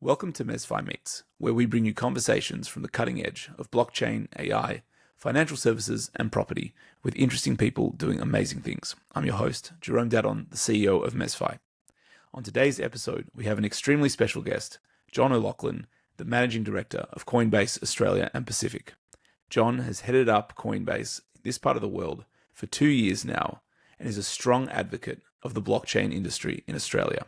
Welcome to MezFi Meets, where we bring you conversations from the cutting edge of blockchain, AI, financial services, and property with interesting people doing amazing things. I'm your host, Jerome, the CEO of MezFi. On today's episode, we have an extremely special guest, John O'Loughlin, the Managing Director of Coinbase Australia and Pacific. John has headed up Coinbase in this part of the world for 2 years now and is a strong advocate of the blockchain industry in Australia.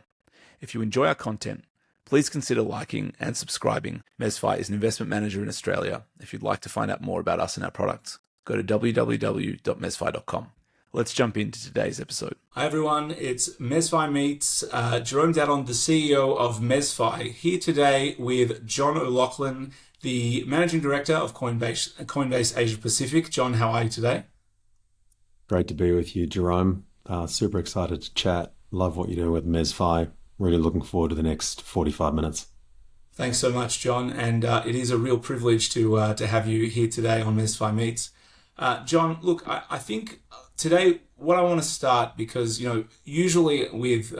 If you enjoy our content, please consider liking and subscribing. MezFi is an investment manager in Australia. If you'd like to find out more about us and our products, go to www.mezfi.com. Let's jump into today's episode. Hi everyone, it's MezFi Meets. Jerome, the CEO of MezFi, here today with John O'Loughlin, the Managing Director of Coinbase Asia Pacific. John, how are you today? Great to be with you, Jerome. Super excited to chat. Love what you're doing with MezFi. Really looking forward to the next 45 minutes. Thanks so much, John. And it is a real privilege to have you here today on MezFi Meets. John, look, I think today what I want to start, because, usually with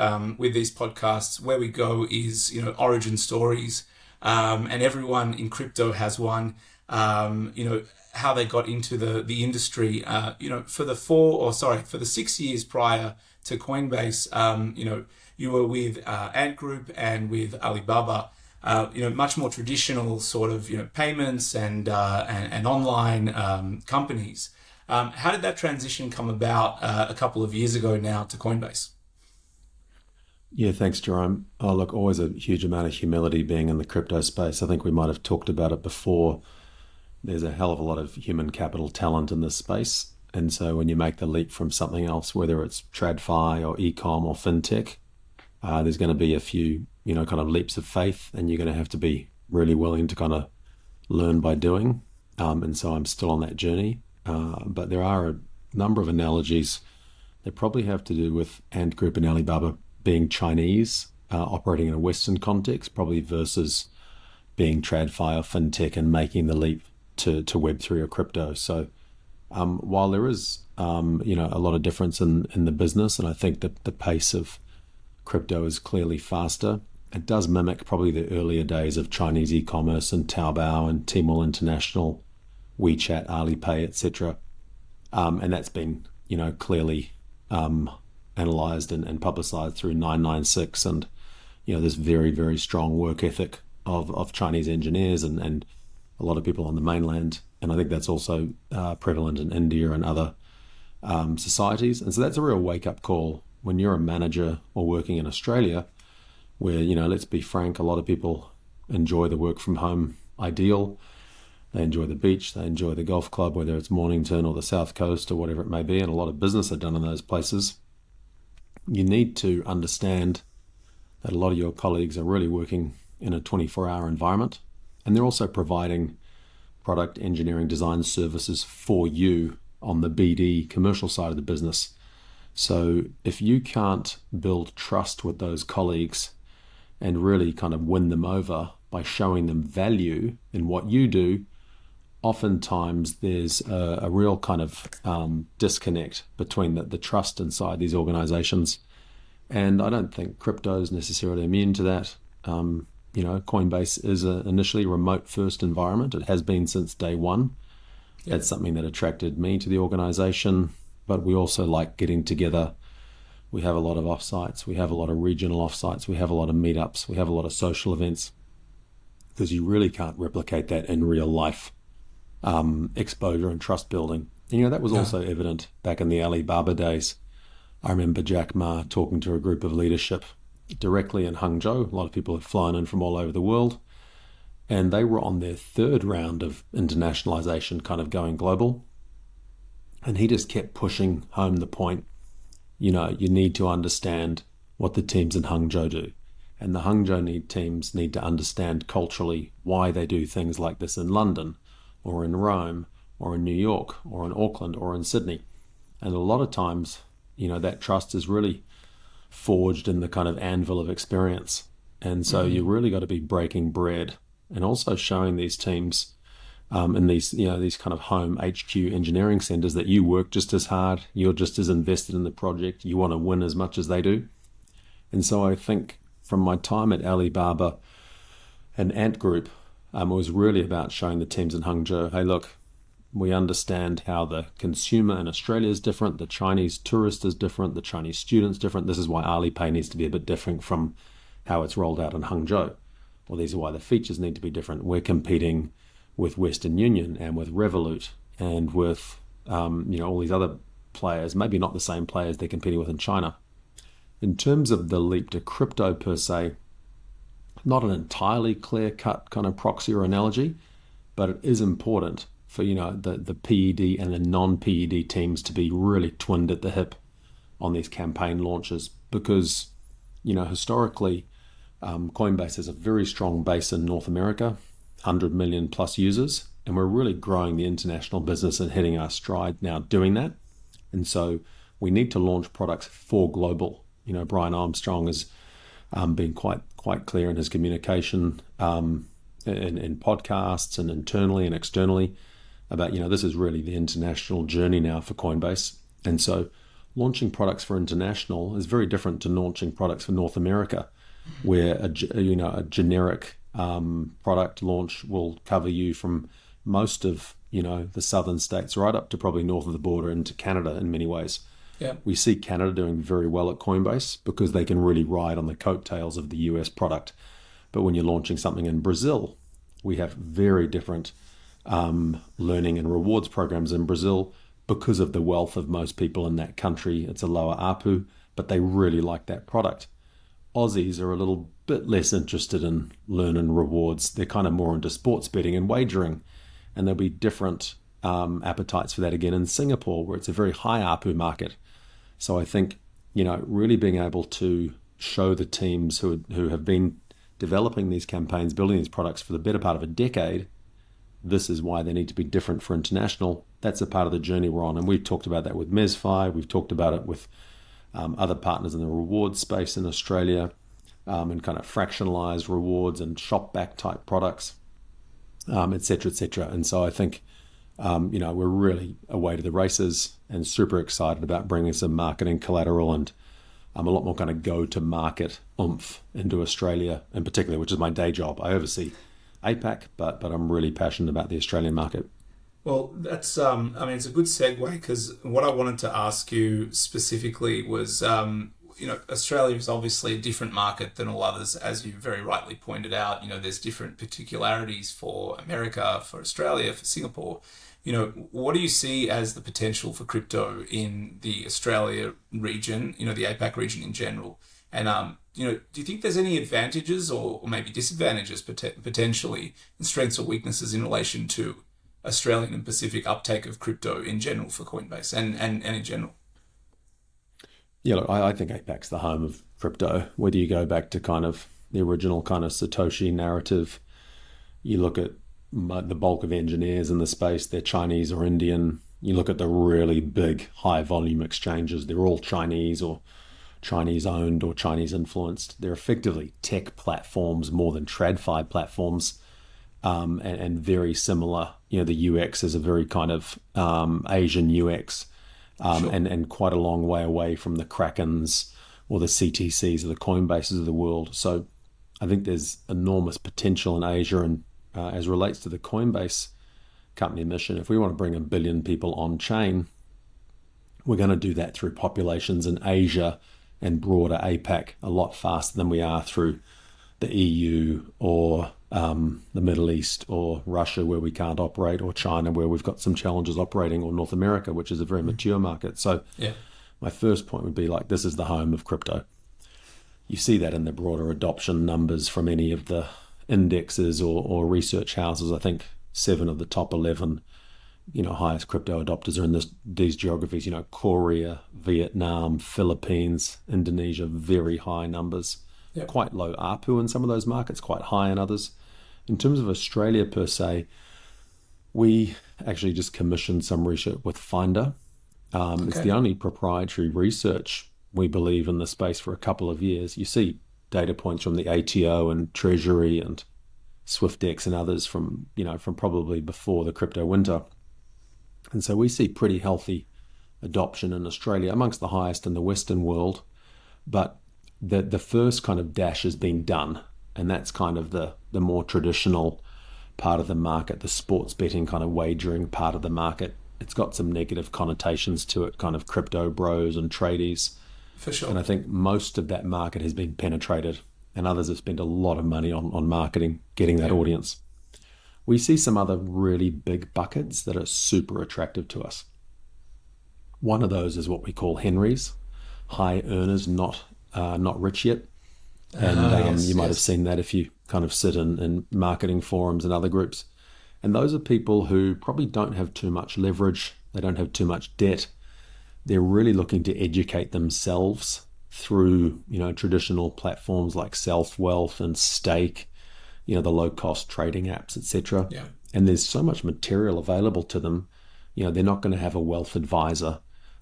these podcasts, where we go is, origin stories, and everyone in crypto has one, how they got into the industry, for the 6 years prior to Coinbase, you were with Ant Group and with Alibaba, much more traditional sort of, payments and online companies. How did that transition come about a couple of years ago now to Coinbase? Yeah, thanks, Jerome. Oh, look, always a huge amount of humility being in the crypto space. I think we might have talked about it before. There's a hell of a lot of human capital talent in this space. And so when you make the leap from something else, whether it's TradFi or e-com or fintech, there's going to be a few, kind of leaps of faith, and you're going to have to be really willing to kind of learn by doing. And so I'm still on that journey. But there are a number of analogies that probably have to do with Ant Group and Alibaba being Chinese, operating in a Western context, probably versus being TradFi or fintech and making the leap to Web3 or crypto. So while there is, a lot of difference in the business, and I think that the pace of crypto is clearly faster, it does mimic probably the earlier days of Chinese e-commerce and Taobao and Tmall International, WeChat, Alipay, etc. And that's been, clearly analyzed and publicized through 996 and, this very, very strong work ethic of Chinese engineers and a lot of people on the mainland. And I think that's also prevalent in India and other societies. And so that's a real wake-up call when you're a manager or working in Australia, where, let's be frank, a lot of people enjoy the work from home ideal. They enjoy the beach, they enjoy the golf club, whether it's Mornington or the South Coast or whatever it may be, and a lot of business are done in those places. You need to understand that a lot of your colleagues are really working in a 24-hour environment, and they're also providing product engineering design services for you on the BD commercial side of the business. So if you can't build trust with those colleagues and really kind of win them over by showing them value in what you do, oftentimes there's a real kind of disconnect between the trust inside these organizations. And I don't think crypto is necessarily immune to that. Coinbase is initially a remote first environment. It has been since day one. Yeah. That's something that attracted me to the organization. But we also like getting together. We have a lot of offsites. We have a lot of regional offsites. We have a lot of meetups. We have a lot of social events, because you really can't replicate that in real life exposure and trust building. And, that was also evident back in the Alibaba days. I remember Jack Ma talking to a group of leadership directly in Hangzhou. A lot of people had flown in from all over the world, and they were on their third round of internationalization, kind of going global. And he just kept pushing home the point, you need to understand what the teams in Hangzhou do. And the Hangzhou teams need to understand culturally why they do things like this in London or in Rome or in New York or in Auckland or in Sydney. And a lot of times, that trust is really forged in the kind of anvil of experience. And so you really got to be breaking bread and also showing these teams in these kind of home HQ engineering centers that you work just as hard, you're just as invested in the project, you want to win as much as they do. And so I think from my time at Alibaba, And Ant Group was really about showing the teams in Hangzhou, hey, look, we understand how the consumer in Australia is different, the Chinese tourist is different, the Chinese student's different. This is why Alipay needs to be a bit different from how it's rolled out in Hangzhou. Or these are why the features need to be different. We're competing with Western Union and with Revolut and with all these other players, maybe not the same players they're competing with in China. In terms of the leap to crypto per se, not an entirely clear-cut kind of proxy or analogy, but it is important for the PED and the non-PED teams to be really twinned at the hip on these campaign launches, because historically Coinbase has a very strong base in North America, 100 million plus users, and we're really growing the international business and hitting our stride now doing that. And so we need to launch products for global. Brian Armstrong has been quite clear in his communication in podcasts and internally and externally about, this is really the international journey now for Coinbase. And so launching products for international is very different to launching products for North America, where a generic product launch will cover you from most of the southern states right up to probably north of the border into Canada in many ways. Yeah. We see Canada doing very well at Coinbase because they can really ride on the coattails of the US product. But when you're launching something in Brazil, we have very different learning and rewards programs in Brazil because of the wealth of most people in that country. It's a lower ARPU, but they really like that product. Aussies are a little bit less interested in learn and rewards. They're kind of more into sports betting and wagering. And there'll be different appetites for that again in Singapore, where it's a very high ARPU market. So I think, really being able to show the teams who have been developing these campaigns, building these products for the better part of a decade, this is why they need to be different for international. That's a part of the journey we're on. And we've talked about that with MezFi. We've talked about it with other partners in the rewards space in Australia, and kind of fractionalized rewards and shop back type products, et cetera, et cetera. And so I think, we're really away to the races and super excited about bringing some marketing collateral and a lot more kind of go-to-market oomph into Australia in particular, which is my day job. I oversee APAC, but I'm really passionate about the Australian market. Well, that's, it's a good segue, because what I wanted to ask you specifically was, Australia is obviously a different market than all others, as you very rightly pointed out. There's different particularities for America, for Australia, for Singapore. What do you see as the potential for crypto in the Australia region, the APAC region in general? And, do you think there's any advantages or maybe disadvantages potentially, and strengths or weaknesses in relation to Australian and Pacific uptake of crypto in general for Coinbase and in general? Yeah, look, I think APAC's the home of crypto. Whether you go back to kind of the original kind of Satoshi narrative, you look at the bulk of engineers in the space, they're Chinese or Indian. You look at the really big high volume exchanges, they're all Chinese or Chinese owned or Chinese influenced. They're effectively tech platforms more than TradFi platforms, and very similar. The UX is a very kind of Asian UX, Sure. and quite a long way away from the Krakens or the CTCs or the Coinbases of the world. So I think there's enormous potential in Asia, and as relates to the Coinbase company mission, if we want to bring 1 billion people on chain, we're going to do that through populations in Asia and broader APAC a lot faster than we are through the EU or the Middle East or Russia, where we can't operate, or China, where we've got some challenges operating, or North America, which is a very mature market. So yeah. My first point would be this is the home of crypto. You see that in the broader adoption numbers from any of the indexes or research houses. I think 7 of the top 11 highest crypto adopters are in these geographies, Korea, Vietnam, Philippines, Indonesia, very high numbers. Yep. Quite low ARPU in some of those markets, quite high in others. In terms of Australia per se, we actually just commissioned some research with Finder. Okay. It's the only proprietary research we believe in the space for a couple of years. You see data points from the ATO and Treasury and SwiftX and others from probably before the crypto winter. And so we see pretty healthy adoption in Australia, amongst the highest in the Western world. But the first kind of dash has been done. and that's kind of the more traditional part of the market, the sports betting kind of wagering part of the market. It's got some negative connotations to it, kind of crypto bros and tradies. For sure. And I think most of that market has been penetrated, and others have spent a lot of money on marketing, getting that audience. We see some other really big buckets that are super attractive to us. One of those is what we call Henrys, high earners, not rich yet. And you might have seen that if you kind of sit in marketing forums and other groups. And those are people who probably don't have too much leverage. They don't have too much debt. They're really looking to educate themselves through, traditional platforms like Self-Wealth and Stake, the low-cost trading apps, etc. Yeah. And there's so much material available to them. They're not going to have a wealth advisor.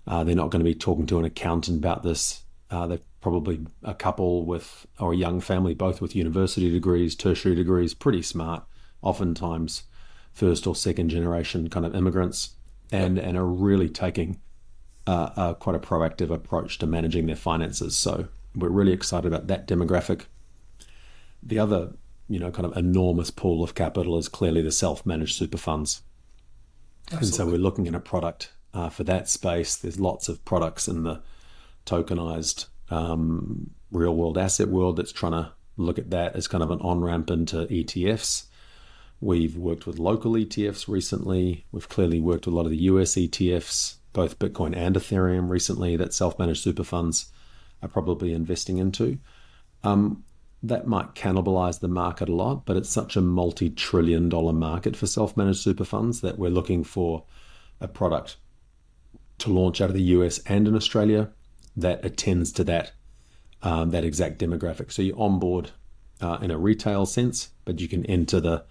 They're not going to be talking to an accountant about this. They're probably a couple or a young family, both with university degrees, tertiary degrees, pretty smart, oftentimes first or second generation kind of immigrants, and are really taking quite a proactive approach to managing their finances. So we're really excited about that demographic. The other, kind of enormous pool of capital is clearly the self-managed super funds. Absolutely. And so we're looking at a product for that space. There's lots of products in the tokenized real world asset world that's trying to look at that as kind of an on-ramp into ETFs. We've worked with local ETFs recently. We've clearly worked with a lot of the US ETFs, both Bitcoin and Ethereum recently, that self-managed super funds are probably investing into. That might cannibalize the market a lot, but it's such a multi-trillion-dollar market for self-managed super funds that we're looking for a product to launch out of the US and in Australia that attends to that exact demographic. So you onboard in a retail sense, but you can enter the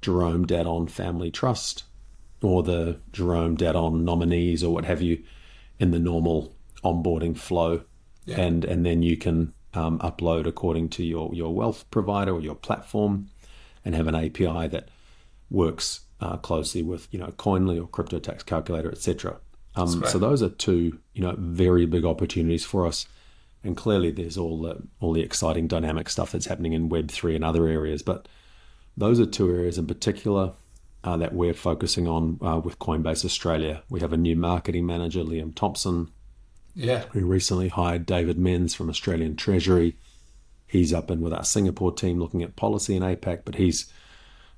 Jerome Dad-On Family Trust or the Jerome Dad-On nominees or what have you in the normal onboarding flow. Yeah. And then you can upload according to your wealth provider or your platform and have an API that works closely with, Coinly or Crypto Tax Calculator, etc. So those are two, very big opportunities for us. And clearly there's all the exciting dynamic stuff that's happening in Web3 and other areas. But those are two areas in particular that we're focusing on with Coinbase Australia. We have a new marketing manager, Liam Thompson. Yeah. We recently hired David Menz from Australian Treasury. He's up in with our Singapore team looking at policy in APAC, but he's,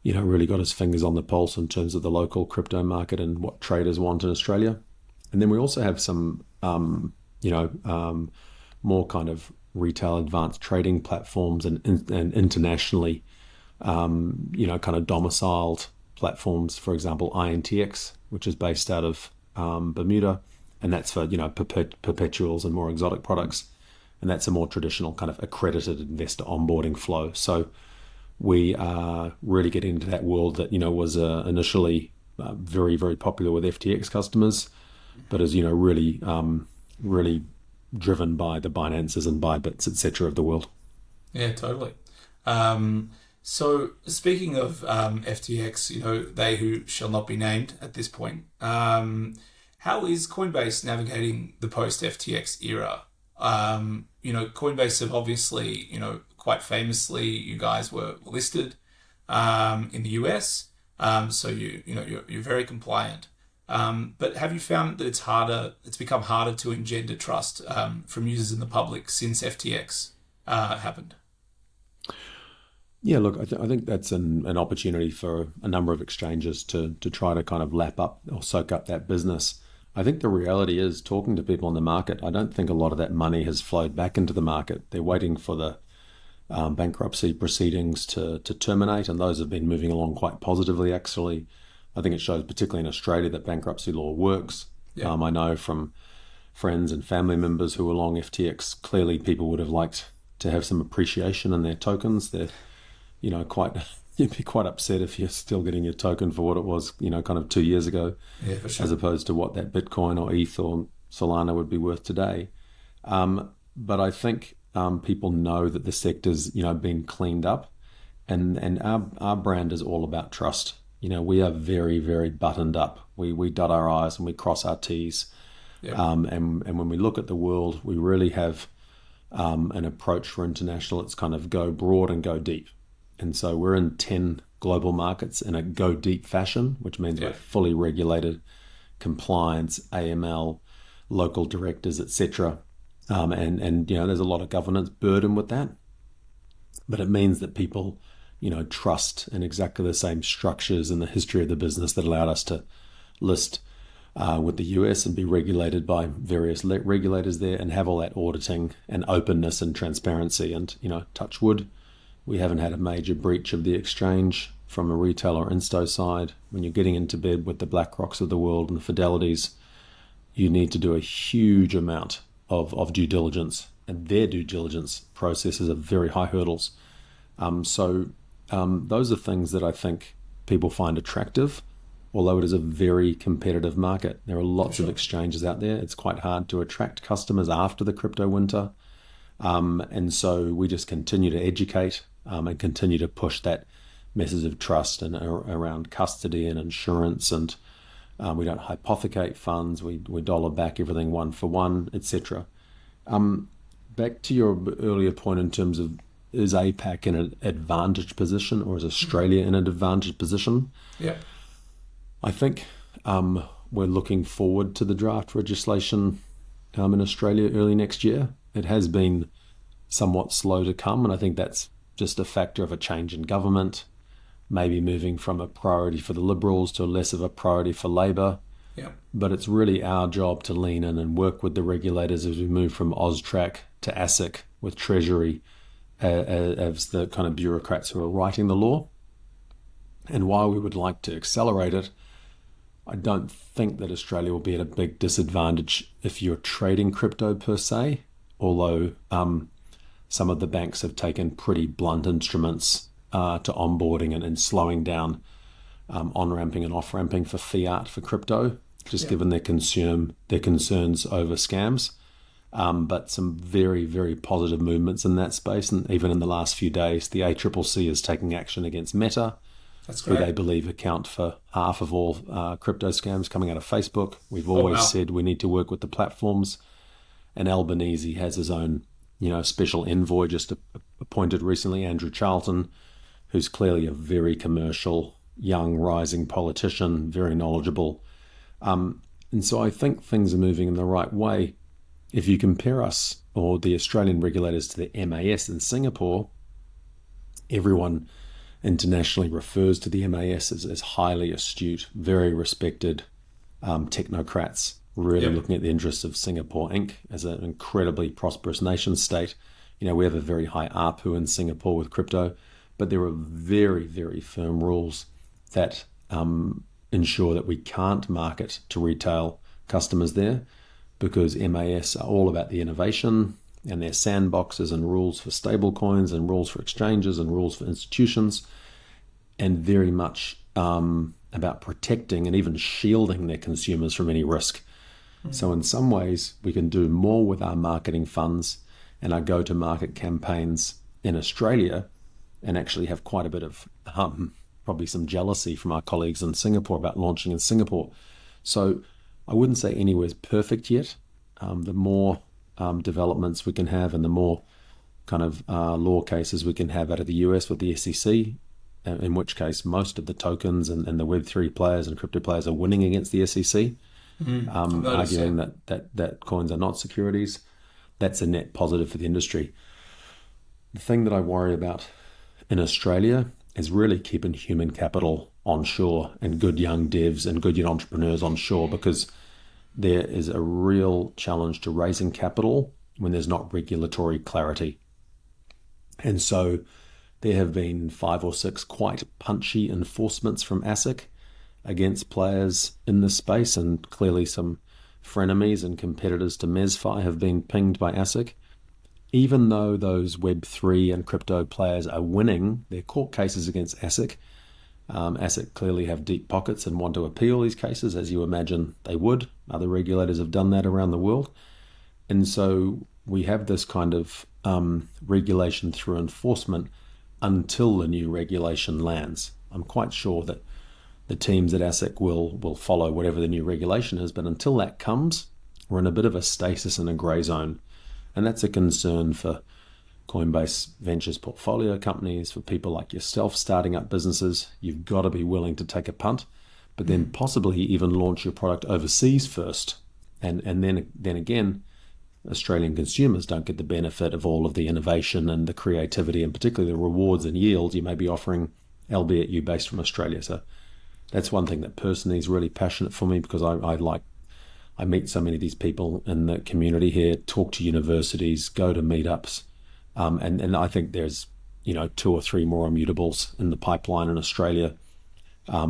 really got his fingers on the pulse in terms of the local crypto market and what traders want in Australia. And then we also have some, more kind of retail advanced trading platforms and internationally, kind of domiciled platforms. For example, INTX, which is based out of Bermuda, and that's for perpetuals and more exotic products, and that's a more traditional kind of accredited investor onboarding flow. So we are really getting into that world that was initially very, very popular with FTX customers, but is really driven by the Binances and Bybits, etc. of the world. Yeah, totally. So speaking of FTX, they who shall not be named at this point, how is Coinbase navigating the post-FTX era? Coinbase have obviously, quite famously, you guys were listed in the US, so you're very compliant. But have you found that it's become harder to engender trust from users in the public since FTX happened? Yeah, look, I think that's an opportunity for a number of exchanges to try to kind of lap up or soak up that business. I think the reality is, talking to people on the market, I don't think a lot of that money has flowed back into the market. They're waiting for the bankruptcy proceedings to terminate, and those have been moving along quite positively, actually. I think it shows, particularly in Australia, that bankruptcy law works. Yeah. I know from friends and family members who were long FTX, clearly people would have liked to have some appreciation in their tokens. They're, you'd be quite upset if you're still getting your token for what it was, kind of 2 years ago, yeah, for sure, as opposed to what that Bitcoin or ETH or Solana would be worth today. But I think people know that the sector's, been cleaned up, and our brand is all about trust. We are very, very buttoned up. We dot our I's and we cross our T's. Yep. And when we look at the world, we really have an approach for international. It's kind of go broad and go deep. And so we're in 10 global markets in a go deep fashion, which means we're fully regulated, compliance, AML, local directors, etc. And there's a lot of governance burden with that. But it means that people, trust in exactly the same structures in the history of the business that allowed us to list with the US and be regulated by various regulators there and have all that auditing and openness and transparency. And, touch wood, we haven't had a major breach of the exchange from a retail or insto side. When you're getting into bed with the BlackRocks of the world and the Fidelities, you need to do a huge amount of due diligence, and their due diligence processes are very high hurdles. So those are things that I think people find attractive, although it is a very competitive market. There are lots of exchanges out there. It's quite hard to attract customers after the crypto winter. And so we just continue to educate and continue to push that message of trust and around custody and insurance, and we don't hypothecate funds. We dollar back everything one for one, etc. Back to your earlier point in terms of, is APAC in an advantaged position or is Australia in an advantaged position? Yeah. I think we're looking forward to the draft legislation in Australia early next year. It has been somewhat slow to come, and I think that's just a factor of a change in government, maybe moving from a priority for the Liberals to less of a priority for Labor. Yeah. But it's really our job to lean in and work with the regulators as we move from AUSTRAC to ASIC with Treasury as the kind of bureaucrats who are writing the law. And while we would like to accelerate it, I don't think that Australia will be at a big disadvantage if you're trading crypto per se, although some of the banks have taken pretty blunt instruments to onboarding and slowing down on-ramping and off-ramping for fiat for crypto, just given their concerns over scams. But some very, very positive movements in that space. And even in the last few days, the ACCC is taking action against Meta, who they believe account for half of all crypto scams coming out of Facebook. We've always said we need to work with the platforms. And Albanese has his own, special envoy just appointed recently, Andrew Charlton, who's clearly a very commercial, young, rising politician, very knowledgeable. And so I think things are moving in the right way. If you compare us or the Australian regulators to the MAS in Singapore, everyone internationally refers to the MAS as highly astute, very respected technocrats, really looking at the interests of Singapore Inc. as an incredibly prosperous nation state. We have a very high ARPU in Singapore with crypto, but there are very, very firm rules that ensure that we can't market to retail customers there, because MAS are all about the innovation and their sandboxes and rules for stablecoins and rules for exchanges and rules for institutions, and very much about protecting and even shielding their consumers from any risk. So in some ways, we can do more with our marketing funds and our go-to-market campaigns in Australia and actually have quite a bit of probably some jealousy from our colleagues in Singapore about launching in Singapore. So I wouldn't say anywhere's perfect yet. The more developments we can have and the more kind of law cases we can have out of the US with the SEC, in which case most of the tokens and the Web3 players and crypto players are winning against the SEC, arguing that coins are not securities. That's a net positive for the industry. The thing that I worry about in Australia is really keeping human capital onshore and good young devs and good young entrepreneurs onshore, because there is a real challenge to raising capital when there's not regulatory clarity. And so there have been 5 or 6 quite punchy enforcements from ASIC against players in this space, and clearly some frenemies and competitors to MezFi have been pinged by ASIC. Even though those Web3 and crypto players are winning their court cases against ASIC, ASIC clearly have deep pockets and want to appeal these cases, as you imagine they would. Other regulators have done that around the world. And so we have this kind of regulation through enforcement until the new regulation lands. I'm quite sure that the teams at ASIC will follow whatever the new regulation is, but until that comes, we're in a bit of a stasis and a grey zone. And that's a concern for Coinbase Ventures portfolio companies, for people like yourself starting up businesses. You've got to be willing to take a punt, but then possibly even launch your product overseas first. And then again, Australian consumers don't get the benefit of all of the innovation and the creativity, and particularly the rewards and yield you may be offering, albeit you based from Australia. So that's one thing that personally is really passionate for me, because I meet so many of these people in the community here, talk to universities, go to meetups, and I think there's 2 or 3 more immutables in the pipeline in Australia,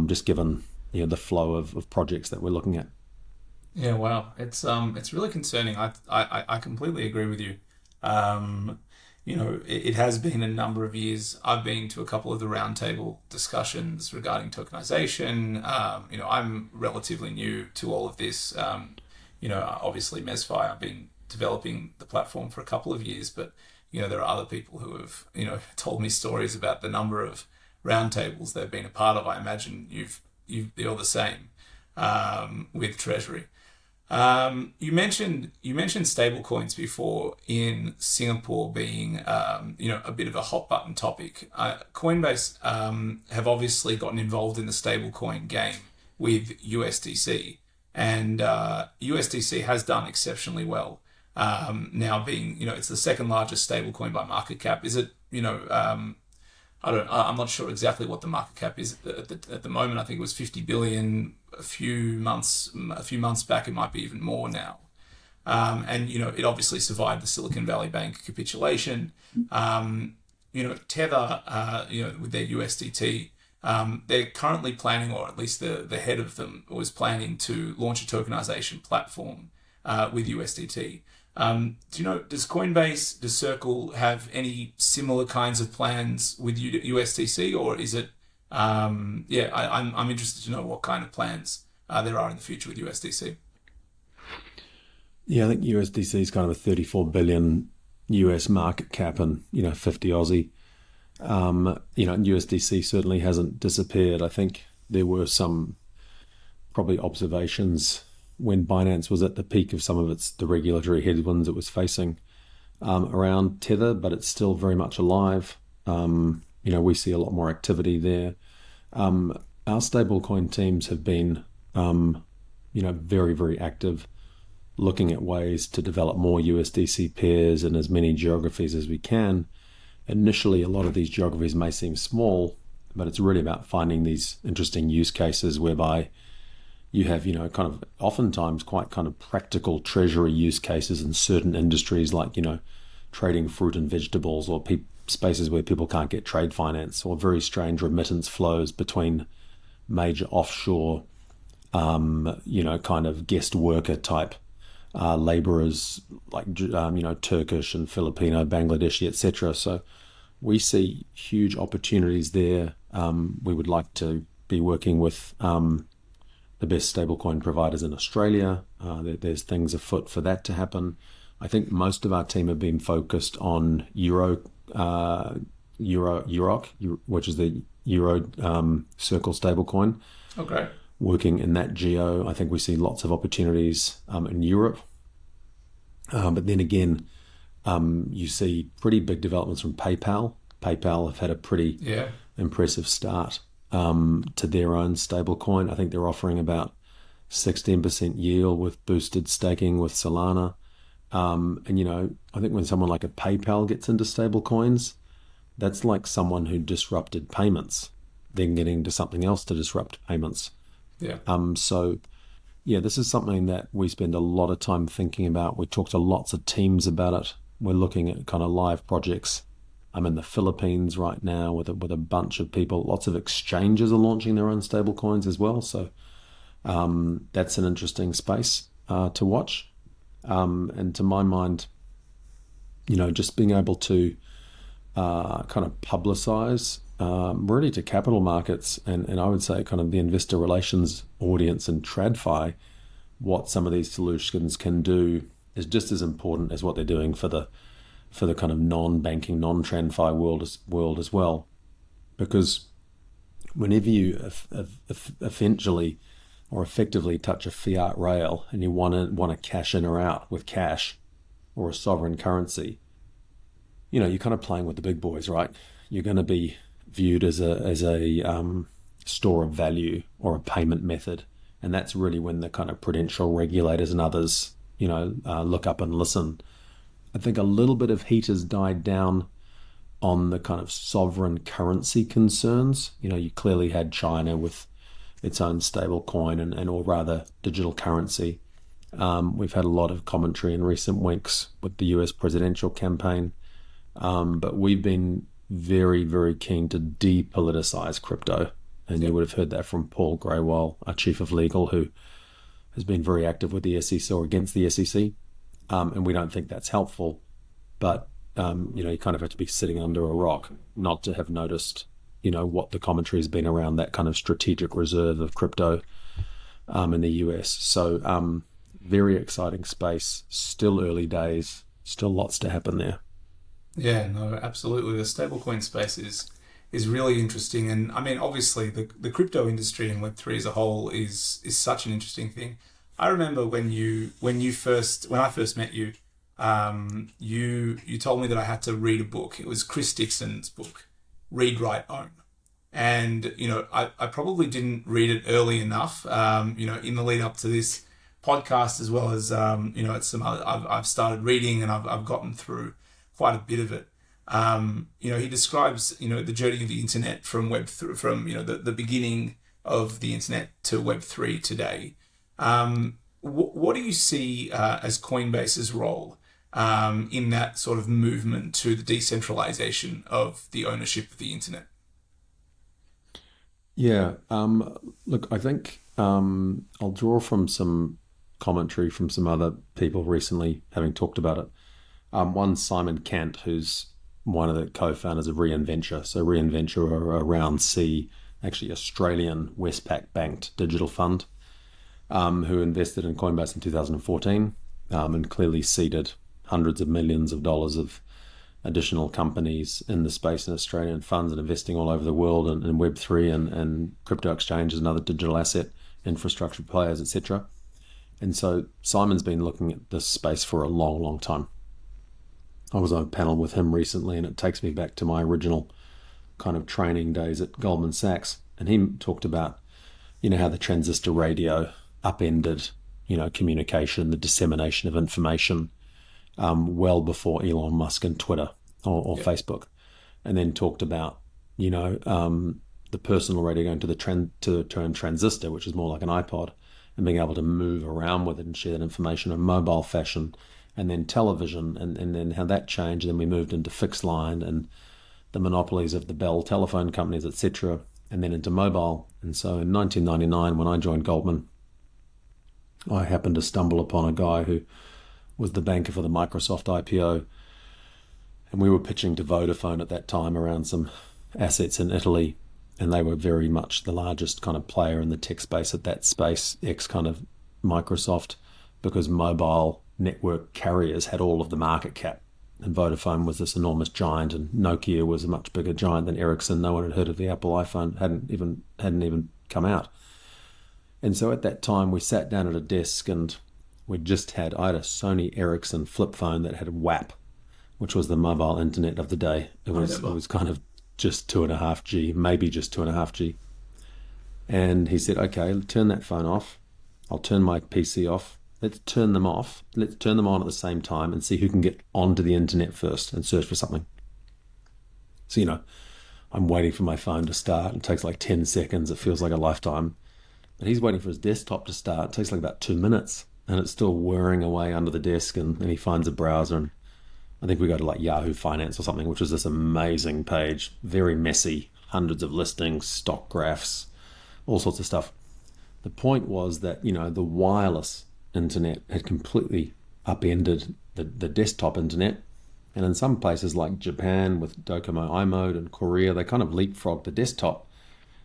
just given the flow of projects that we're looking at. Yeah, wow. It's really concerning. I completely agree with you. It has been a number of years. I've been to a couple of the roundtable discussions regarding tokenization. I'm relatively new to all of this. Obviously MezFi, I've been developing the platform for a couple of years, but there are other people who have told me stories about the number of roundtables they've been a part of. I imagine you're the same with Treasury. You mentioned stablecoins before, in Singapore being a bit of a hot button topic. Coinbase have obviously gotten involved in the stablecoin game with USDC, and USDC has done exceptionally well. Now being it's the second largest stablecoin by market cap. Is it I'm not sure exactly what the market cap is at the moment. I think it was 50 billion a few months back. It might be even more now. And it obviously survived the Silicon Valley Bank capitulation. Tether, with their USDT, they're currently planning, or at least the head of them was planning, to launch a tokenization platform with USDT. Does Coinbase, does Circle have any similar kinds of plans with USDC, or is it? I'm interested to know what kind of plans there are in the future with USDC. Yeah, I think USDC is kind of a 34 billion US market cap and 50 Aussie. USDC certainly hasn't disappeared. I think there were some probably observations when Binance was at the peak of some of the regulatory headwinds it was facing around Tether, but it's still very much alive. We see a lot more activity there. Our stablecoin teams have been, very, very active, looking at ways to develop more USDC pairs in as many geographies as we can. Initially, a lot of these geographies may seem small, but it's really about finding these interesting use cases whereby you have, kind of oftentimes quite kind of practical treasury use cases in certain industries, like, trading fruit and vegetables, or spaces where people can't get trade finance, or very strange remittance flows between major offshore, kind of guest worker type laborers, like, Turkish and Filipino, Bangladeshi, etc. So we see huge opportunities there. We would like to be working with the best stablecoin providers in Australia. There's things afoot for that to happen. I think most of our team have been focused on Euroc, which is the Euro Circle stablecoin. Okay. Working in that geo, I think we see lots of opportunities in Europe. But then again, you see pretty big developments from PayPal. PayPal have had a pretty impressive start to their own stablecoin. I think they're offering about 16% yield with boosted staking with Solana. I think when someone like a PayPal gets into stablecoins, that's like someone who disrupted payments, then getting to something else to disrupt payments. Yeah. This is something that we spend a lot of time thinking about. We talk to lots of teams about it. We're looking at kind of live projects. I'm in the Philippines right now with a bunch of people. Lots of exchanges are launching their own stable coins as well. So that's an interesting space to watch. And to my mind, just being able to kind of publicize really to capital markets and I would say kind of the investor relations audience and TradFi, what some of these solutions can do is just as important as what they're doing for the kind of non-banking, non-TradFi world as well. Because whenever you eventually or effectively touch a fiat rail and you want to cash in or out with cash, or a sovereign currency, you're kind of playing with the big boys, right? You're going to be viewed as a store of value or a payment method. And that's really when the kind of prudential regulators and others, look up and listen. I think a little bit of heat has died down on the kind of sovereign currency concerns. You clearly had China with its own stable coin and or rather digital currency. We've had a lot of commentary in recent weeks with the US presidential campaign. But we've been very, very keen to depoliticize crypto. And you would have heard that from Paul Greywall, our chief of legal, who has been very active with the SEC or against the SEC. And we don't think that's helpful. But, you kind of have to be sitting under a rock not to have noticed, what the commentary has been around that kind of strategic reserve of crypto in the US. So very exciting space, still early days, still lots to happen there. Yeah, no, absolutely. The stablecoin space is really interesting, and I mean, obviously, the crypto industry and Web3 as a whole is such an interesting thing. I remember when I first met you, you told me that I had to read a book. It was Chris Dixon's book, Read, Write, Own, and I probably didn't read it early enough. In the lead up to this podcast, as well as it's some other, I've started reading and I've gotten through quite a bit of it. He describes, the journey of the internet from the beginning of the internet to Web3 today. What do you see as Coinbase's role in that sort of movement to the decentralization of the ownership of the internet? Yeah, look, I think I'll draw from some commentary from some other people recently having talked about it. One, Simon Kant, who's one of the co-founders of Reinventure. So Reinventure are a round C, actually Australian Westpac banked digital fund, who invested in Coinbase in 2014 and clearly seeded hundreds of millions of dollars of additional companies in the space in Australian funds and investing all over the world in Web3 and crypto exchanges and other digital asset infrastructure players, etc. And so Simon's been looking at this space for a long, long time. I was on a panel with him recently, and it takes me back to my original kind of training days at Goldman Sachs. And he talked about, how the transistor radio upended, communication, the dissemination of information, well before Elon Musk and Twitter or Facebook. And then talked about, the personal radio going to the term transistor, which is more like an iPod, and being able to move around with it and share that information in a mobile fashion. And then television, and then how that changed. And then we moved into fixed line and the monopolies of the Bell telephone companies, etc., and then into mobile. And so in 1999, when I joined Goldman, I happened to stumble upon a guy who was the banker for the Microsoft IPO. And we were pitching to Vodafone at that time around some assets in Italy. And they were very much the largest kind of player in the tech space at that space, ex kind of Microsoft, because mobile network carriers had all of the market cap, and Vodafone was this enormous giant, and Nokia was a much bigger giant than Ericsson. No one had heard of the Apple iPhone, hadn't even come out. And so at that time we sat down at a desk, and I had a Sony Ericsson flip phone that had WAP, which was the mobile internet of the day. It was kind of just 2.5G, maybe just 2.5G. And he said, okay, turn that phone off. I'll turn my PC off. Let's turn them off. Let's turn them on at the same time and see who can get onto the internet first and search for something. So, I'm waiting for my phone to start. It takes like 10 seconds. It feels like a lifetime. But he's waiting for his desktop to start. It takes like about 2 minutes. And it's still whirring away under the desk. And he finds a browser. And I think we go to like Yahoo Finance or something, which was this amazing page. Very messy. Hundreds of listings, stock graphs, all sorts of stuff. The point was that, the wireless internet had completely upended the desktop internet, and in some places like Japan with Docomo iMode and Korea, they kind of leapfrogged the desktop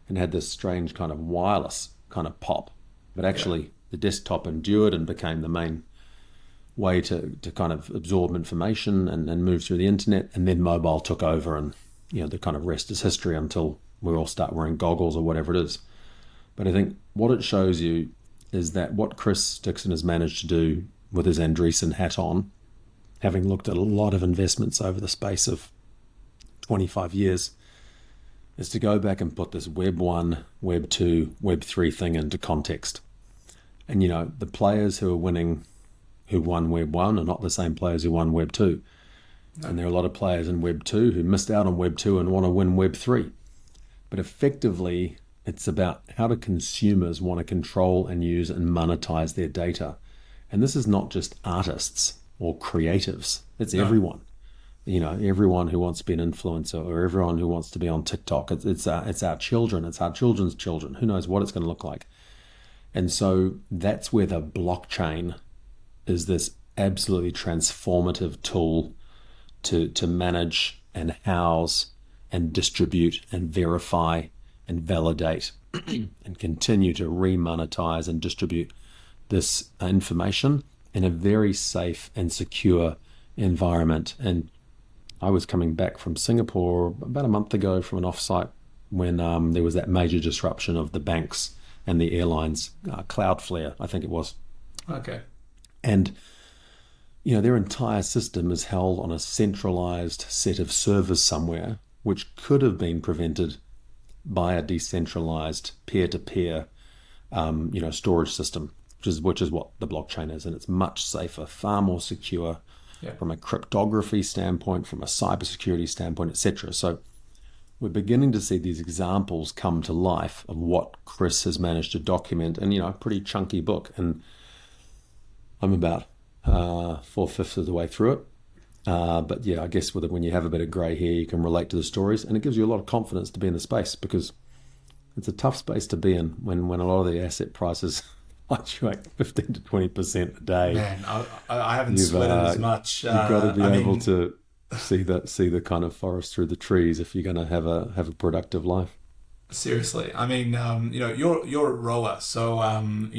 and had this strange kind of wireless kind of pop, but actually the desktop endured and became the main way to kind of absorb information and move through the internet, and then mobile took over, and the kind of rest is history until we all start wearing goggles or whatever it is. But I think what it shows you is that what Chris Dixon has managed to do with his Andreessen hat on having looked at a lot of investments over the space of 25 years, is to go back and put this Web 1, Web 2, Web 3 thing into context. And, the players who are winning, who won Web 1 are not the same players who won Web 2. No. And there are a lot of players in Web 2 who missed out on Web 2 and want to win Web 3. But effectively, it's about how do consumers want to control and use and monetize their data. And this is not just artists or creatives. It's everyone. Everyone who wants to be an influencer or everyone who wants to be on TikTok. It's our children. It's our children's children. Who knows what it's going to look like. And so that's where the blockchain is this absolutely transformative tool to manage and house and distribute and verify and validate and continue to remonetize and distribute this information in a very safe and secure environment. And I was coming back from Singapore about a month ago from an offsite when there was that major disruption of the banks and the airlines, Cloudflare, I think it was. Okay. And, their entire system is held on a centralized set of servers somewhere, which could have been prevented by a decentralized peer-to-peer, storage system, which is what the blockchain is. And it's much safer, far more secure from a cryptography standpoint, from a cybersecurity standpoint, etc. So we're beginning to see these examples come to life of what Chris has managed to document in, a pretty chunky book. And I'm about 4/5 of the way through it. But I guess when you have a bit of grey hair, you can relate to the stories, and it gives you a lot of confidence to be in the space, because it's a tough space to be in when a lot of the asset prices fluctuate 15 to 20% a day. Man, I haven't sweated as much. You've got to be able to see the kind of forest through the trees if you're going to have a productive life. Seriously, I mean, you're a rower, so I've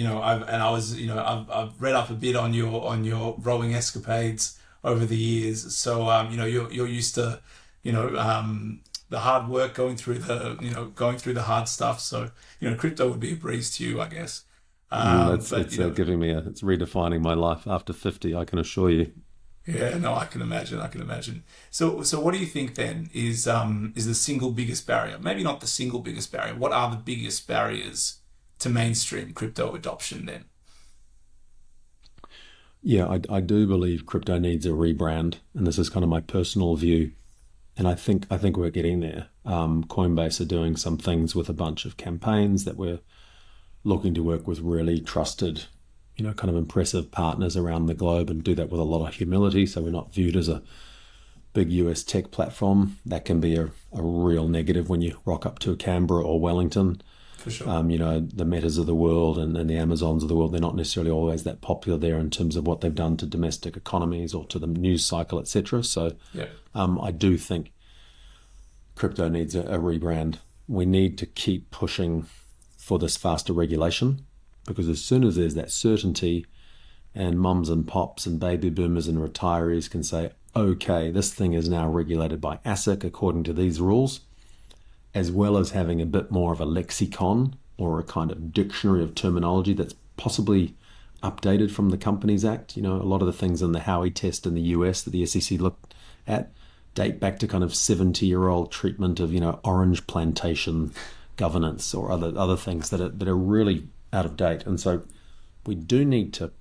read up a bit on your rowing escapades over the years. So you're used to the hard work, going through the hard stuff. So crypto would be a breeze to you, I guess. It's redefining my life after 50, I can assure you. Yeah, no, I can imagine. So what do you think then is the single biggest barrier? Maybe not the single biggest barrier. What are the biggest barriers to mainstream crypto adoption then? Yeah, I do believe crypto needs a rebrand, and this is kind of my personal view. And I think we're getting there. Coinbase are doing some things with a bunch of campaigns that we're looking to work with really trusted, kind of impressive partners around the globe, and do that with a lot of humility. So we're not viewed as a big US tech platform. That can be a real negative when you rock up to a Canberra or Wellington. For sure. The Metas of the world and the Amazons of the world, they're not necessarily always that popular there in terms of what they've done to domestic economies or to the news cycle, etc. So I do think crypto needs a rebrand. We need to keep pushing for this faster regulation, because as soon as there's that certainty and mums and pops and baby boomers and retirees can say, okay, this thing is now regulated by ASIC according to these rules, as well as having a bit more of a lexicon or a kind of dictionary of terminology that's possibly updated from the Companies Act. A lot of the things in the Howey test in the US that the SEC looked at date back to kind of 70-year-old treatment of, orange plantation governance or other things that are really out of date. And so we do need to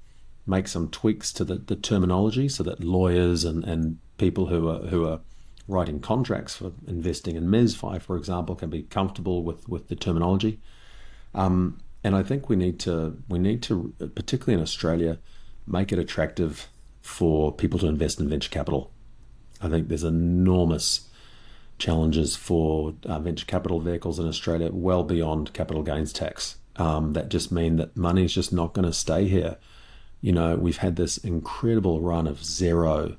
make some tweaks to the terminology so that lawyers and people who are writing contracts for investing in MezFi, for example, can be comfortable with the terminology. And I think we need to, particularly in Australia, make it attractive for people to invest in venture capital. I think there's enormous challenges for venture capital vehicles in Australia, well beyond capital gains tax. That just mean that money is just not going to stay here. We've had this incredible run of Xero,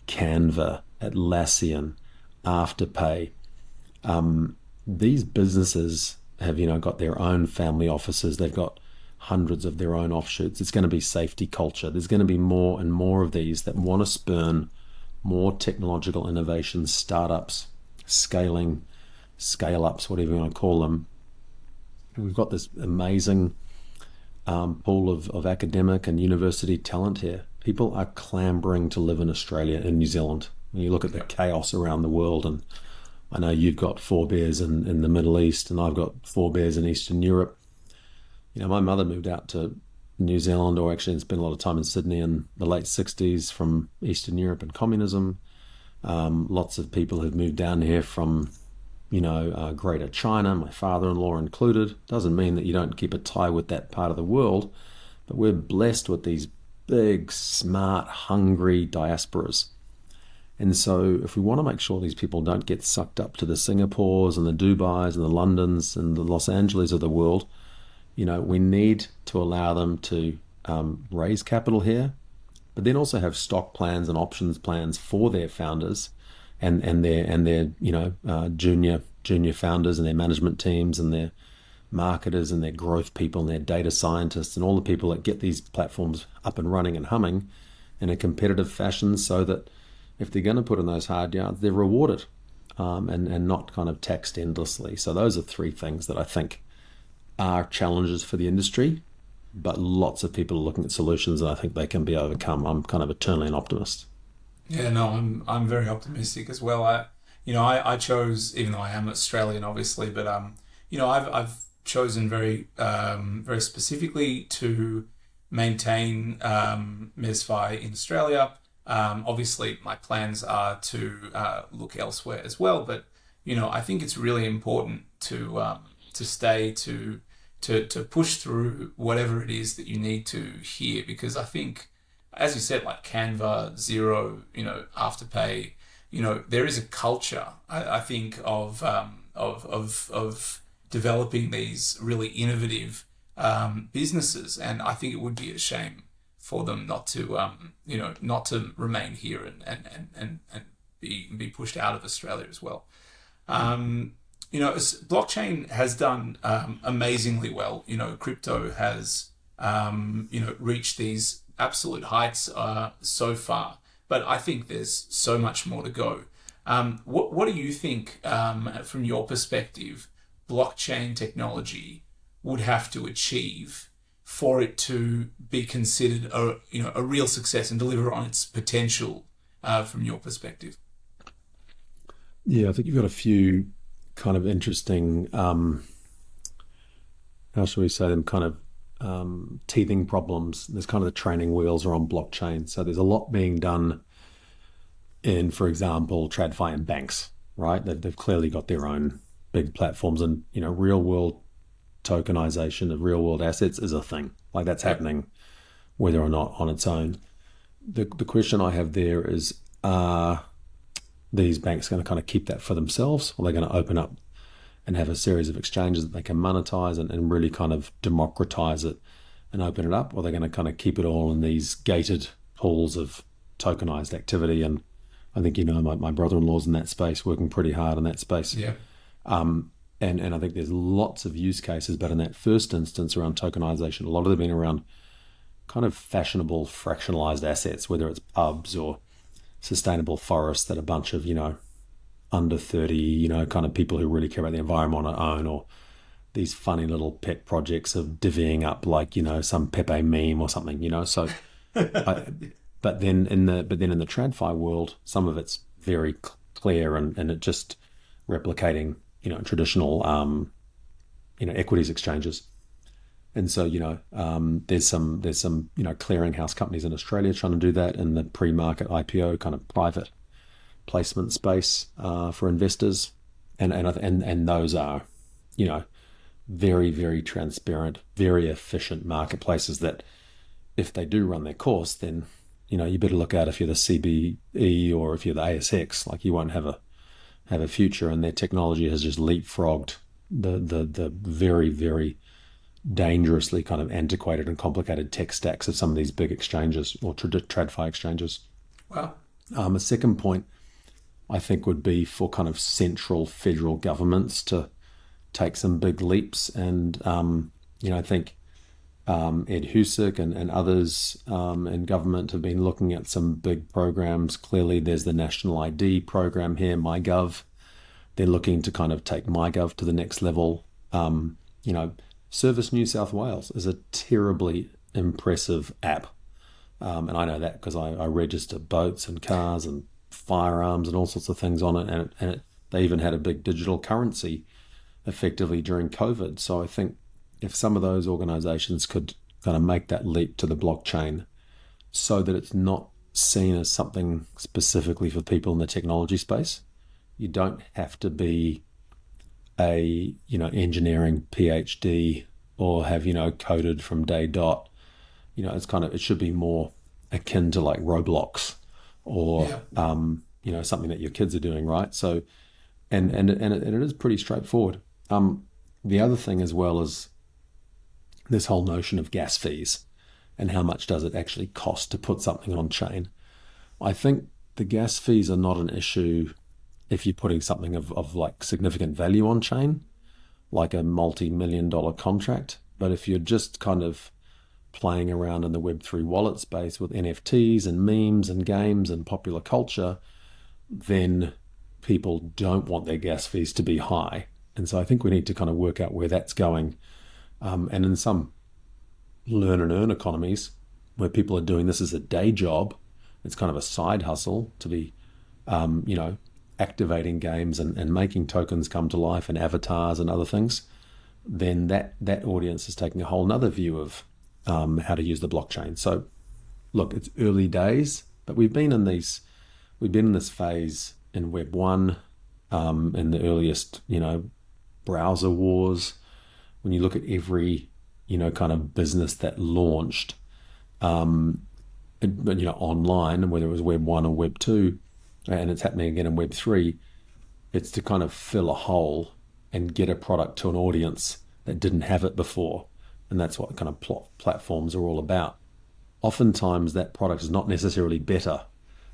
Canva, Atlassian, Afterpay. These businesses have, got their own family offices. They've got hundreds of their own offshoots. It's going to be safety culture. There's going to be more and more of these that want to spurn more technological innovations, startups, scaling, scale-ups, whatever you want to call them. We've got this amazing pool of academic and university talent here. people are clambering to live in Australia and New Zealand. When you look at the chaos around the world, and I know you've got forebears in the Middle East, and I've got forebears in Eastern Europe. My mother moved out to New Zealand, or actually spent a lot of time in Sydney in the late 60s from Eastern Europe and communism. Lots of people have moved down here from, Greater China, my father-in-law included. Doesn't mean that you don't keep a tie with that part of the world, but we're blessed with these big, smart, hungry diasporas. And so if we want to make sure these people don't get sucked up to the Singapores and the Dubais and the Londons and the Los Angeles of the world, we need to allow them to raise capital here, but then also have stock plans and options plans for their founders and their junior founders and their management teams and their marketers and their growth people and their data scientists and all the people that get these platforms up and running and humming in a competitive fashion, so that if they're going to put in those hard yards, they're rewarded and not kind of taxed endlessly. So those are three things that I think are challenges for the industry, but lots of people are looking at solutions and I think they can be overcome. I'm kind of eternally an optimist. Yeah, no, I'm very optimistic as well. I chose, even though I am Australian, obviously, but I've chosen very specifically to maintain MezFi in Australia. Obviously, my plans are to look elsewhere as well, but I think it's really important to stay to push through whatever it is that you need to here, because I think, as you said, like Canva, Xero, Afterpay, there is a culture, I think, of developing these really innovative businesses, and I think it would be a shame for them not to remain here and be pushed out of Australia as well. Blockchain has done amazingly well. Crypto has reached these absolute heights so far, but I think there's so much more to go. What do you think, from your perspective, blockchain technology would have to achieve for it to be considered a real success and deliver on its potential, from your perspective? Yeah, I think you've got a few kind of interesting, how shall we say them, kind of teething problems. There's kind of the training wheels are on blockchain. So there's a lot being done in, for example, TradFi and banks, right? They've clearly got their own big platforms, and, real world tokenization of real world assets is a thing. Like, that's happening whether or not on its own. The question I have there is, are these banks going to kind of keep that for themselves, or are they going to open up and have a series of exchanges that they can monetize and really kind of democratize it and open it up? Or are they going to kind of keep it all in these gated pools of tokenized activity? And I think, my brother-in-law's in that space, working pretty hard in that space. Yeah. And I think there's lots of use cases, but in that first instance around tokenization, a lot of them have been around kind of fashionable fractionalized assets, whether it's pubs or sustainable forests that a bunch of, under 30, kind of people who really care about the environment own, or these funny little pet projects of divvying up, like, some Pepe meme or something, So, but then in the TradFi world, some of it's very clear and it just replicating, traditional, equities exchanges. And so, there's some, clearinghouse companies in Australia trying to do that in the pre-market IPO kind of private placement space for investors. And those are, very, very transparent, very efficient marketplaces that if they do run their course, then, you better look out if you're the CBE or if you're the ASX, like you won't have a future. And their technology has just leapfrogged the very, very dangerously kind of antiquated and complicated tech stacks of some of these big exchanges or TradFi exchanges. Wow. A second point, I think, would be for kind of central federal governments to take some big leaps. And, I think Ed Husic and others in government have been looking at some big programs. Clearly, there's the National ID program here, MyGov. They're looking to kind of take MyGov to the next level. Service New South Wales is a terribly impressive app. And I know that because I register boats and cars and firearms and all sorts of things on it. They even had a big digital currency effectively during COVID. So I think if some of those organizations could kind of make that leap to the blockchain so that it's not seen as something specifically for people in the technology space, you don't have to be a engineering PhD or have coded from day dot. It should be more akin to like Roblox or something that your kids are doing, right? So and it is pretty straightforward. The other thing as well is this whole notion of gas fees and how much does it actually cost to put something on chain. I think the gas fees are not an issue if you're putting something of like significant value on chain, like a multi-million-dollar contract. But if you're just kind of playing around in the Web3 wallet space with NFTs and memes and games and popular culture, then people don't want their gas fees to be high. And so I think we need to kind of work out where that's going. And in some learn and earn economies where people are doing this as a day job, it's kind of a side hustle to be, activating games and making tokens come to life and avatars and other things, then that audience is taking a whole nother view of how to use the blockchain. So look, it's early days, but we've been in this phase in Web 1, in the earliest, browser wars. When you look at every, kind of business that launched, online, whether it was Web 1 or Web 2, and it's happening again in Web 3, it's to kind of fill a hole and get a product to an audience that didn't have it before. And that's what kind of platforms are all about. Oftentimes that product is not necessarily better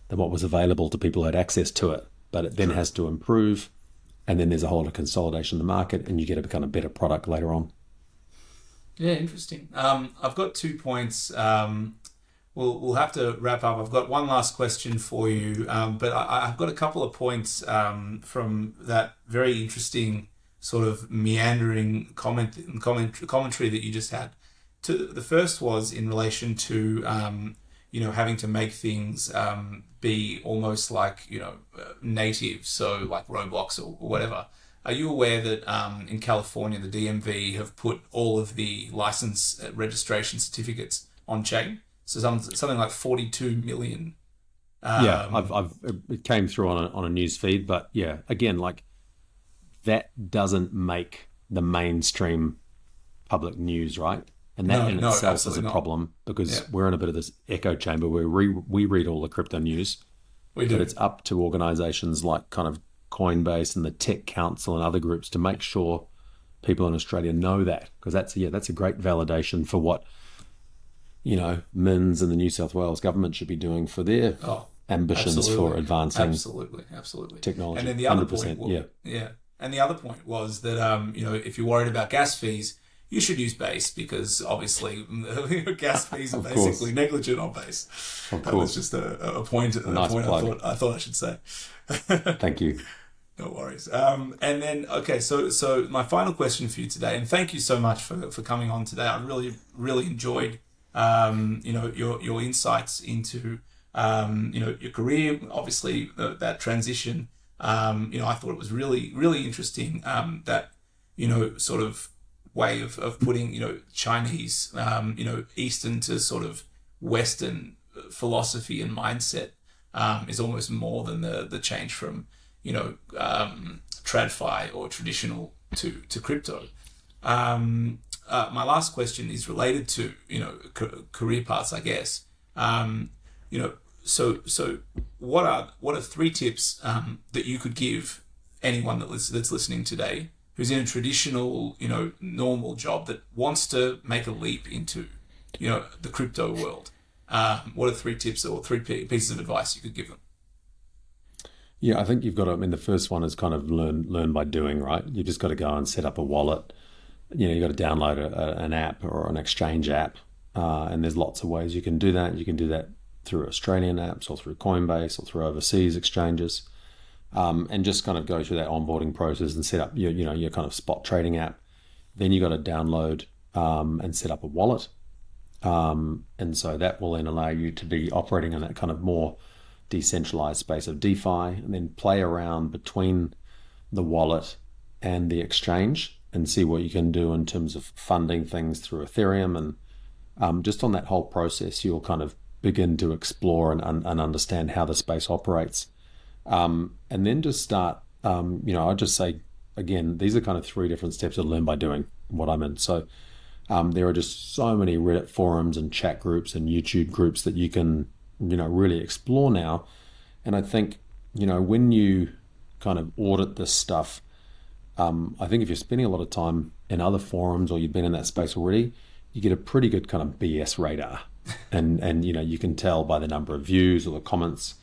than what was available to people who had access to it, but it then has to improve. And then there's a whole lot of consolidation in the market and you get a kind of better product later on. Yeah, interesting. I've got 2 points. We'll have to wrap up. I've got one last question for you, but I've got a couple of points from that very interesting sort of meandering commentary that you just had. The first was in relation to having to make things be almost like native, so like Roblox or whatever. Are you aware that in California the DMV have put all of the license registration certificates on chain? So something like 42 million. It came through on a news feed, but yeah, again, like that doesn't make the mainstream public news, right? And that itself is a problem because we're in a bit of this echo chamber where we read all the crypto news. We do. But it's up to organizations like kind of Coinbase and the Tech Council and other groups to make sure people in Australia know that, because that's a great validation for what MINS and the New South Wales government should be doing for their ambitions for advancing absolutely technology. And then the other 100%, point, and the other point was that if you're worried about gas fees, you should use Base because obviously gas fees are basically negligent on Base. That was just a point. Nice plug. I thought I should say. Thank you. No worries. And then, okay, so my final question for you today, and thank you so much for coming on today. I really, really enjoyed your insights into your career, obviously that transition. I thought it was really, really interesting that sort of way of putting Chinese Eastern to sort of Western philosophy and mindset is almost more than the change from TradFi or traditional to crypto. My last question is related to career paths, I guess. So what are 3 tips that you could give anyone that's listening today who's in a traditional normal job that wants to make a leap into the crypto world? What are 3 tips or 3 pieces of advice you could give them? Yeah, I think you've got to. I mean, the first one is kind of learn by doing, right? You just got to go and set up a wallet. You got to download an app or an exchange app, and there's lots of ways you can do that. You can do that through Australian apps or through Coinbase or through overseas exchanges, and just kind of go through that onboarding process and set up your kind of spot trading app. Then you got to download and set up a wallet, And so that will then allow you to be operating in that kind of more decentralized space of DeFi, and then play around between the wallet and the exchange and see what you can do in terms of funding things through Ethereum. And just on that whole process, you'll kind of begin to explore and understand how the space operates. And then just start, I'd just say, again, these are kind of 3 different steps to learn by doing what I'm in. So there are just so many Reddit forums and chat groups and YouTube groups that you can, really explore now. And I think, when you kind of audit this stuff, I think if you're spending a lot of time in other forums or you've been in that space already, you get a pretty good kind of BS radar. And you can tell by the number of views or the comments,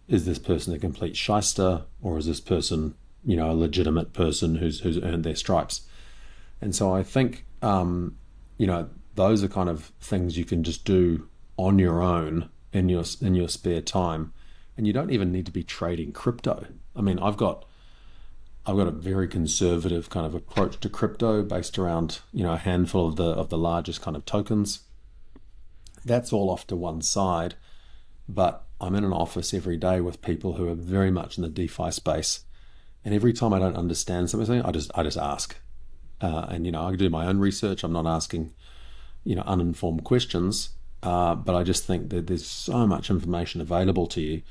is this person a complete shyster, or is this person, a legitimate person who's earned their stripes? And so I think, those are kind of things you can just do on your own in your spare time. And you don't even need to be trading crypto. I mean, I've got a very conservative kind of approach to crypto based around, a handful of the largest kind of tokens. That's all off to one side, but I'm in an office every day with people who are very much in the DeFi space. And every time I don't understand something, I just ask. And I do my own research. I'm not asking, uninformed questions. But I just think that there's so much information available to you.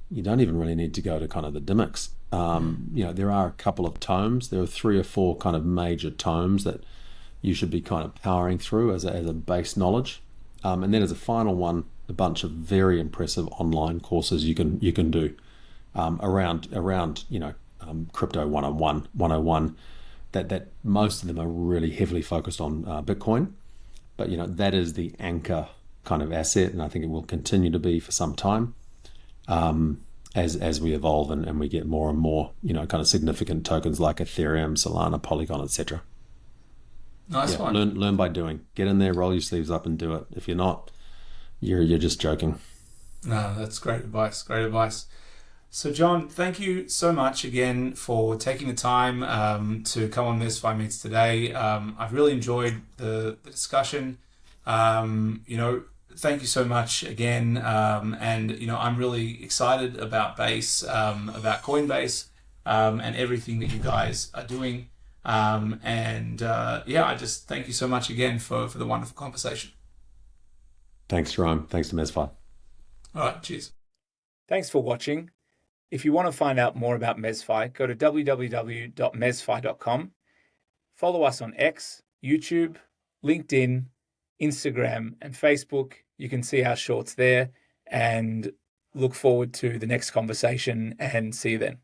You don't even really need to go to kind of the gimmicks. There are a couple of tomes. There are 3 or 4 kind of major tomes that you should be kind of powering through as a base knowledge. And then as a final one, a bunch of very impressive online courses you can do around crypto 101, that most of them are really heavily focused on Bitcoin. But that is the anchor kind of asset, and I think it will continue to be for some time as we evolve and we get more and more kind of significant tokens like Ethereum, Solana, Polygon, etc. Nice one. Learn by doing. Get in there, roll your sleeves up, and do it. If you're not, you're just joking. No, that's great advice. Great advice. So, John, thank you so much again for taking the time to come on MezFi Meets today. I've really enjoyed the discussion. Thank you so much again. And I'm really excited about Base, about Coinbase, and everything that you guys are doing. I just thank you so much again for the wonderful conversation. Thanks, Jerome. Thanks to MezFi. All right, cheers. Thanks for watching. If you want to find out more about MezFi, go to www.mezfi.com. Follow us on X, YouTube, LinkedIn, Instagram, and Facebook. You can see our shorts there, and look forward to the next conversation, and see you then.